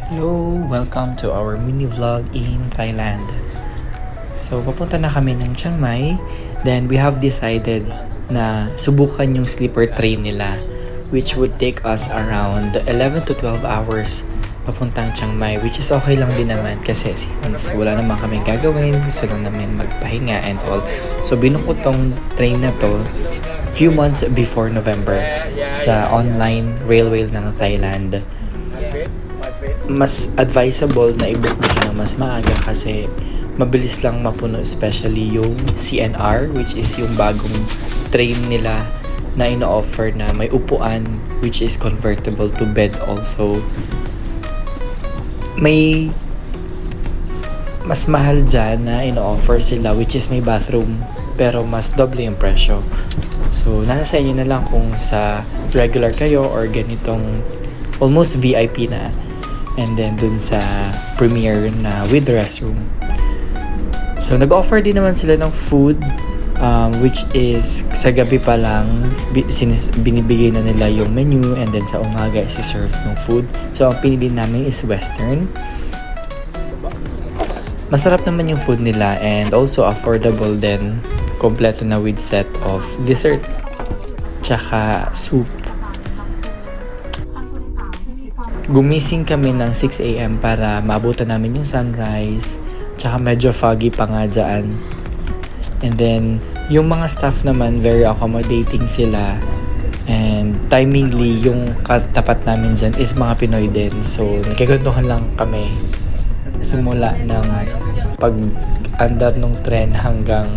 Hello! Welcome to our mini vlog in Thailand. So, papunta na kami ng Chiang Mai. Then, we have decided na subukan yung sleeper train nila, which would take us around 11 to 12 hours papuntang Chiang Mai, which is okay lang din naman kasi since wala naman kami gagawin, gusto lang namin magpahinga and all. So, binukod tong train na to few months before November sa online railway ng Thailand. Mas advisable na i-book mo siya ng mas maaga kasi mabilis lang mapuno, especially yung CNR, which is yung bagong train nila na ino-offer na may upuan, which is convertible to bed also. May mas mahal dyan na ino-offer sila, which is may bathroom, pero mas doble yung presyo. So, nasa sa inyo na lang kung sa regular kayo or ganitong almost VIP na. And then dun sa premiere na with restroom. So nag-offer din naman sila ng food, which is sa gabi pa lang binibigay na nila yung menu, and then sa umaga isi-serve ng food. So ang pinili namin is Western. Masarap naman yung food nila and also affordable din. Kompleto na with set of dessert tsaka soup. Gumising kami ng 6 a.m. para maabutan namin yung sunrise. Tsaka medyo foggy pa nga dyan. And then, yung mga staff naman, very accommodating sila. And timingly, yung katapat namin dyan is mga Pinoy din. So, nagkagantuhan lang kami. Simula ng pag-andar ng tren hanggang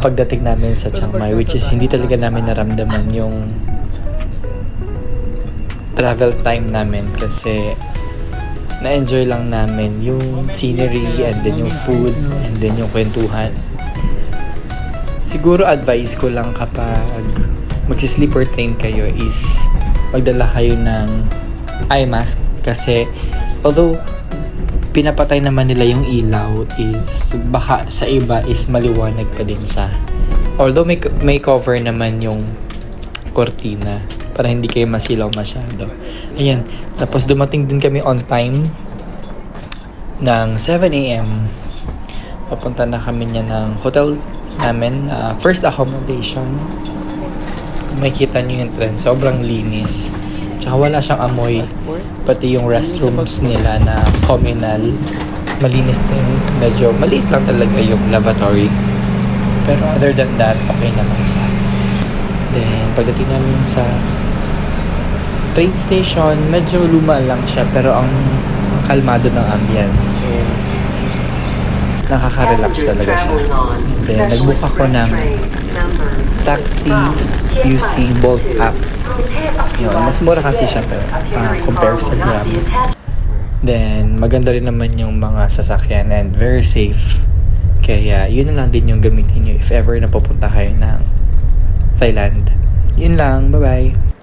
pagdating namin sa Chiang Mai. Which is, hindi talaga namin naramdaman yung travel time namin kasi na-enjoy lang namin yung scenery and then yung food and then yung kwentuhan. Siguro advice ko lang kapag magsi-sleeper train kayo is magdala kayo ng eye mask kasi although pinapatay naman nila yung ilaw is baka sa iba is maliwanag pa din siya. Although may cover naman yung kortina para hindi kayo masilaw masyado. Ayan. Tapos dumating din kami on time ng 7 a.m. Papunta na kami niya ng hotel namin. First accommodation. Makikita niyo yung trend. Sobrang linis. Tsaka wala siyang amoy. Pati yung restrooms nila na communal. Malinis din. Medyo maliit lang talaga yung lavatory. Pero other than that, okay naman siya. Then, pagdating namin sa train station, medyo luma lang siya pero ang kalmado ng ambience. So, nakaka-relax talaga siya. Then, nag-book ako ng taxi using Bolt app. Yun, mas mura kasi siya pero compare sa Grab. Then, maganda rin naman yung mga sasakyan and very safe. Kaya, yun na lang din yung gamitin nyo if ever na pupunta kayo ng Thailand. Yun lang. Bye-bye.